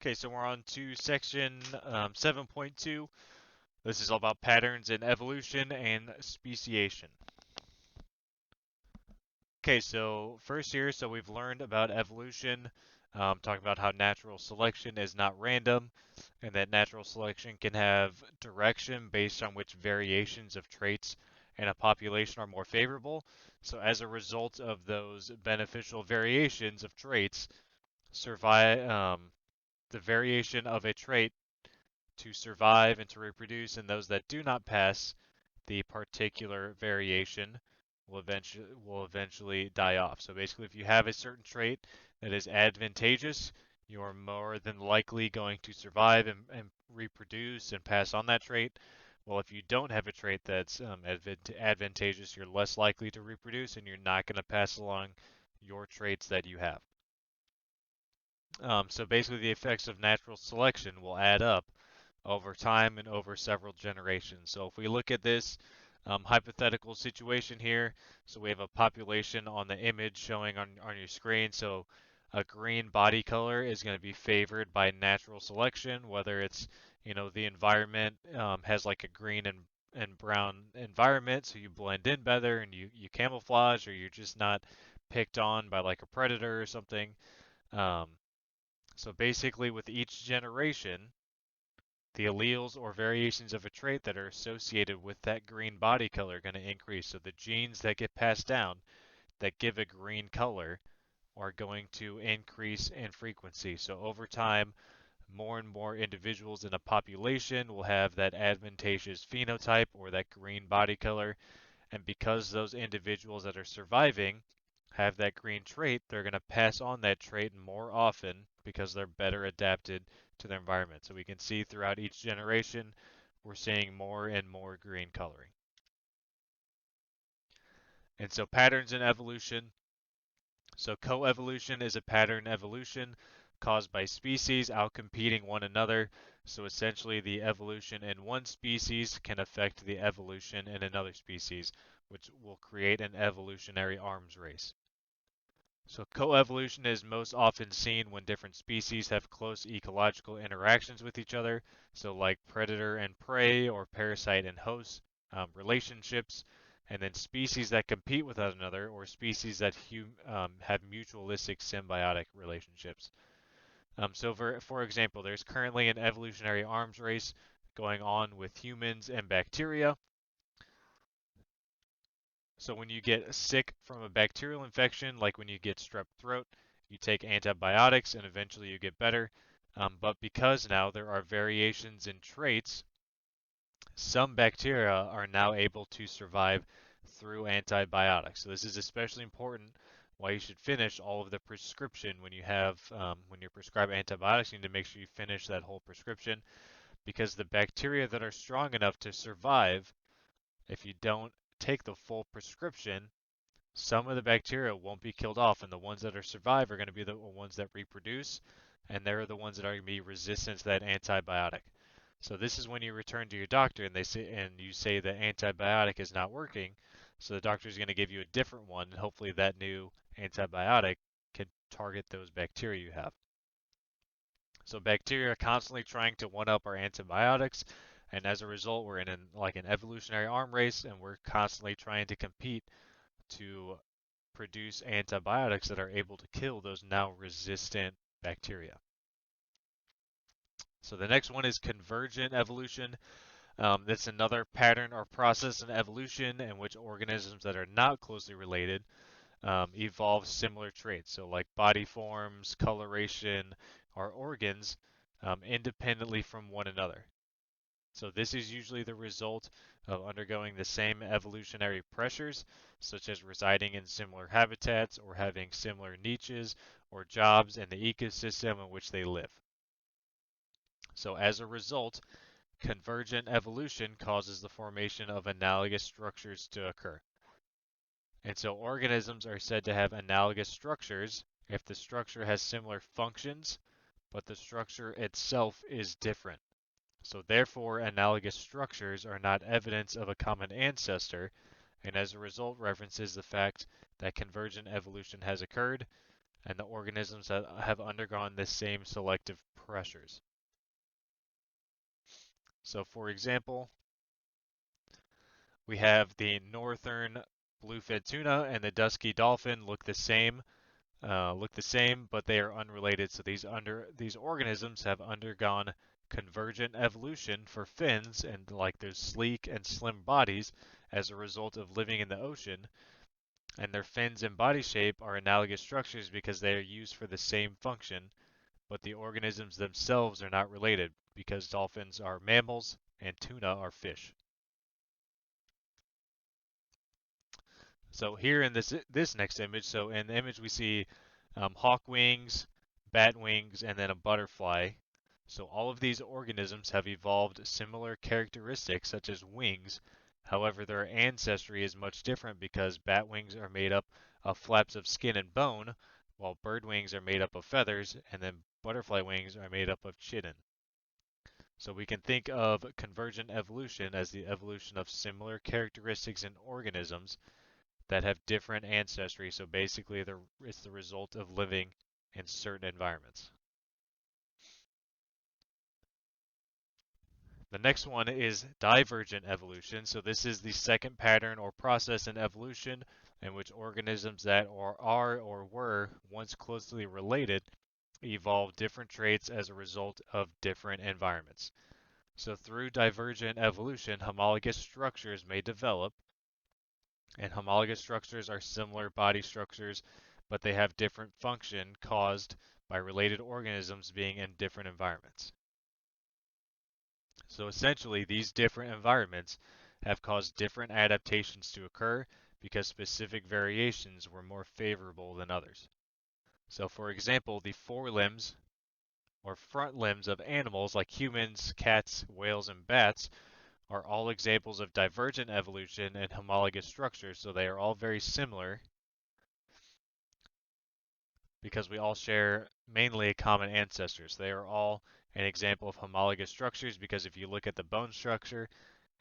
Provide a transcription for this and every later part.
Okay, so we're on to section 7.2. This is all about patterns in evolution and speciation. Okay, so first here, so we've learned about evolution, talking about how natural selection is not random, and that natural selection can have direction based on which variations of traits in a population are more favorable. So as a result of those beneficial variations of traits, survive the variation of a trait to survive and to reproduce, and those that do not pass the particular variation will eventually die off. So basically, if you have a certain trait that is advantageous, you are more than likely going to survive and reproduce and pass on that trait. Well, if you don't have a trait that's advantageous, you're less likely to reproduce, and you're not going to pass along your traits that you have. So basically, the effects of natural selection will add up over time and over several generations. So if we look at this hypothetical situation here, so we have a population on the image showing on your screen. So a green body color is going to be favored by natural selection, whether it's, the environment has like a green and brown environment, so you blend in better and you camouflage, or you're just not picked on by like a predator or something. Um, so basically, with each generation, the alleles or variations of a trait that are associated with that green body color are going to increase. So the genes that get passed down that give a green color are going to increase in frequency. So over time, more and more individuals in a population will have that advantageous phenotype or that green body color. And because those individuals that are surviving have that green trait, they're going to pass on that trait more often because they're better adapted to their environment. So we can see throughout each generation, we're seeing more and more green coloring. And so patterns in evolution. So coevolution is a pattern evolution caused by species outcompeting one another. So essentially, the evolution in one species can affect the evolution in another species, which will create an evolutionary arms race. So coevolution is most often seen when different species have close ecological interactions with each other, so like predator and prey or parasite and host relationships, and then species that compete with one another or species that have mutualistic symbiotic relationships. So for example, there's currently an evolutionary arms race going on with humans and bacteria. So when you get sick from a bacterial infection, like when you get strep throat, you take antibiotics and eventually you get better. But because now there are variations in traits, some bacteria are now able to survive through antibiotics. So this is especially important why you should finish all of the prescription when you're prescribed antibiotics. You need to make sure you finish that whole prescription because the bacteria that are strong enough to survive, if you don't take the full prescription, some of the bacteria won't be killed off, and the ones that are survive are going to be the ones that reproduce, and they're the ones that are going to be resistant to that antibiotic. So this is when you return to your doctor and you say the antibiotic is not working. So the doctor is going to give you a different one, and hopefully that new antibiotic can target those bacteria you have. So bacteria are constantly trying to one up our antibiotics, and as a result, we're in an evolutionary arm race, and we're constantly trying to compete to produce antibiotics that are able to kill those now resistant bacteria. So the next one is convergent evolution. That's another pattern or process in evolution in which organisms that are not closely related evolve similar traits. So like body forms, coloration, or organs independently from one another. So this is usually the result of undergoing the same evolutionary pressures, such as residing in similar habitats or having similar niches or jobs in the ecosystem in which they live. So as a result, convergent evolution causes the formation of analogous structures to occur. And so organisms are said to have analogous structures if the structure has similar functions, but the structure itself is different. So therefore, analogous structures are not evidence of a common ancestor, and as a result references the fact that convergent evolution has occurred, and the organisms that have undergone the same selective pressures. So for example, we have the northern bluefin tuna and the dusky dolphin look the same, but they are unrelated. So these organisms have undergone convergent evolution for fins and like their sleek and slim bodies as a result of living in the ocean. And their fins and body shape are analogous structures because they are used for the same function, but the organisms themselves are not related because dolphins are mammals and tuna are fish. So here in this next image, so in the image we see hawk wings, bat wings, and then a butterfly. So all of these organisms have evolved similar characteristics such as wings. However, their ancestry is much different because bat wings are made up of flaps of skin and bone, while bird wings are made up of feathers, and then butterfly wings are made up of chitin. So we can think of convergent evolution as the evolution of similar characteristics in organisms that have different ancestry. So basically, it's the result of living in certain environments. The next one is divergent evolution. So this is the second pattern or process in evolution in which organisms that are or were once closely related evolve different traits as a result of different environments. So through divergent evolution, homologous structures may develop, and homologous structures are similar body structures, but they have different function caused by related organisms being in different environments. So essentially, these different environments have caused different adaptations to occur because specific variations were more favorable than others. So for example, the forelimbs or front limbs of animals like humans, cats, whales, and bats are all examples of divergent evolution and homologous structures, so they are all very similar because we all share mainly common ancestors. They are all an example of homologous structures because if you look at the bone structure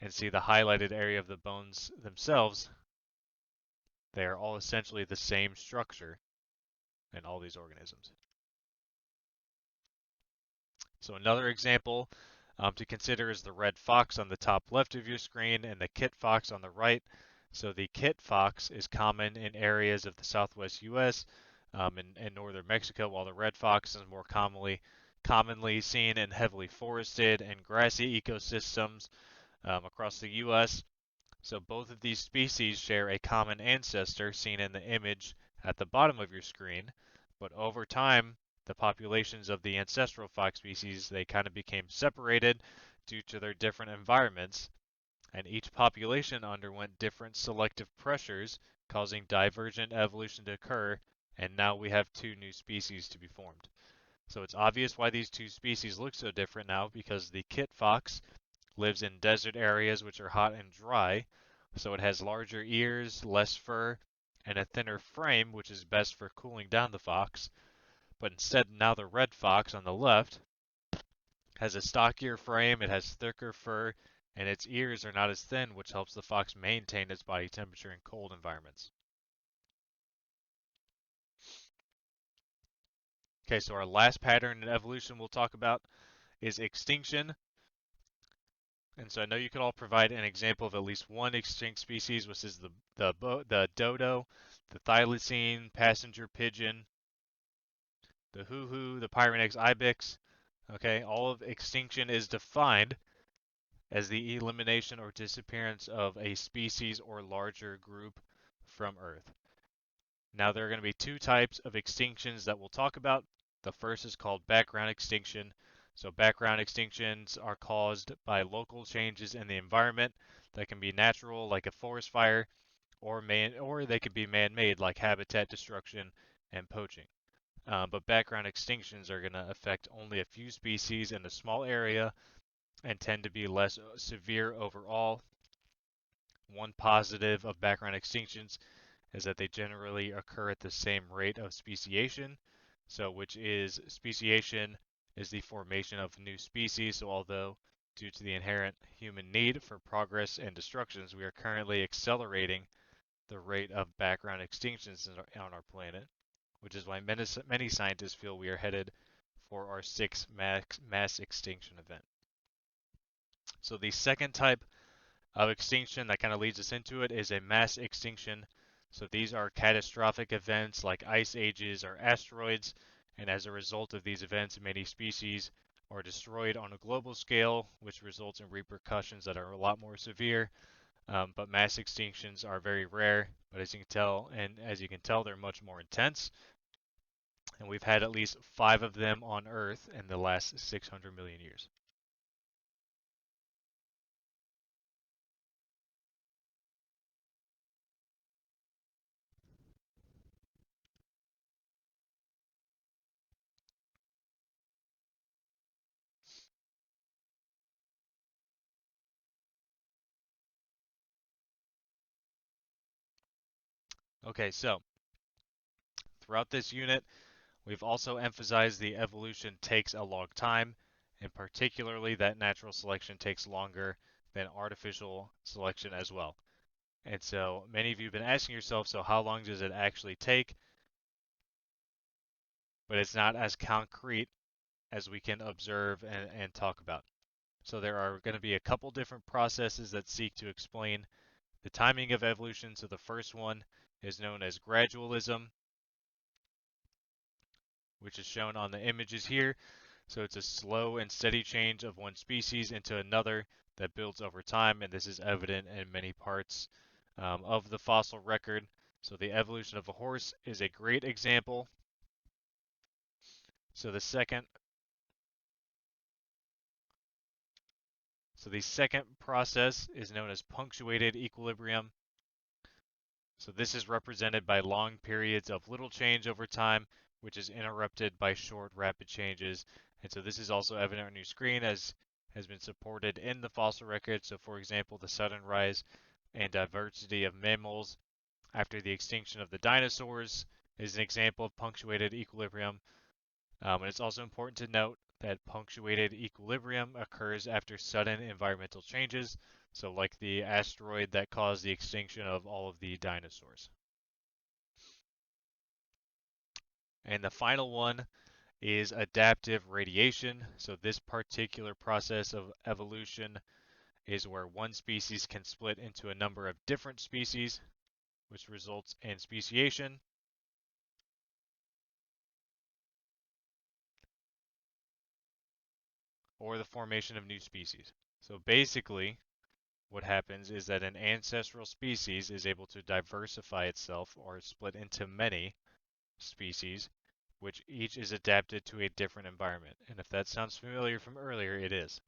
and see the highlighted area of the bones themselves, they are all essentially the same structure in all these organisms. So another example to consider is the red fox on the top left of your screen and the kit fox on the right. So the kit fox is common in areas of the southwest U.S. And northern Mexico, while the red fox is more commonly seen in heavily forested and grassy ecosystems across the U.S. So both of these species share a common ancestor seen in the image at the bottom of your screen, but over time, the populations of the ancestral fox species, they kind of became separated due to their different environments, and each population underwent different selective pressures, causing divergent evolution to occur, and now we have two new species to be formed. So it's obvious why these two species look so different now because the kit fox lives in desert areas which are hot and dry, so it has larger ears, less fur, and a thinner frame, which is best for cooling down the fox. But instead, now the red fox on the left has a stockier frame, it has thicker fur, and its ears are not as thin, which helps the fox maintain its body temperature in cold environments. Okay, so our last pattern in evolution we'll talk about is extinction. And so I know you could all provide an example of at least one extinct species, which is the dodo, the thylacine, passenger pigeon, the hoo-hoo, the Pyrenex ibex. Okay, all of extinction is defined as the elimination or disappearance of a species or larger group from Earth. Now there are going to be two types of extinctions that we'll talk about. The first is called background extinction. So background extinctions are caused by local changes in the environment that can be natural, like a forest fire, or they could be man-made, like habitat destruction and poaching. But background extinctions are going to affect only a few species in a small area and tend to be less severe overall. One positive of background extinctions is that they generally occur at the same rate of speciation. So, which is speciation is the formation of new species. So, although due to the inherent human need for progress and destructions, we are currently accelerating the rate of background extinctions on our planet. which is why many scientists feel we are headed for our sixth mass extinction event. So the second type of extinction that kind of leads us into it is a mass extinction. So these are catastrophic events like ice ages or asteroids, and as a result of these events, many species are destroyed on a global scale, which results in repercussions that are a lot more severe. But mass extinctions are very rare, but as you can tell, they're much more intense. And we've had at least 5 of them on Earth in the last 600 million years. Okay, so throughout this unit, we've also emphasized the evolution takes a long time, and particularly that natural selection takes longer than artificial selection as well. And so many of you have been asking yourself, so how long does it actually take? But it's not as concrete as we can observe and talk about. So there are going to be a couple different processes that seek to explain the timing of evolution. So the first one is known as gradualism, which is shown on the images here. So it's a slow and steady change of one species into another that builds over time, and this is evident in many parts of the fossil record. So the evolution of a horse is a great example. So the second process is known as punctuated equilibrium. So this is represented by long periods of little change over time, which is interrupted by short, rapid changes. And so this is also evident on your screen as has been supported in the fossil record. So for example, the sudden rise and diversity of mammals after the extinction of the dinosaurs is an example of punctuated equilibrium. And it's also important to note that punctuated equilibrium occurs after sudden environmental changes, so like the asteroid that caused the extinction of all of the dinosaurs. And the final one is adaptive radiation. So this particular process of evolution is where one species can split into a number of different species, which results in speciation. Or the formation of new species. So basically, what happens is that an ancestral species is able to diversify itself or split into many species, which each is adapted to a different environment. And if that sounds familiar from earlier, it is.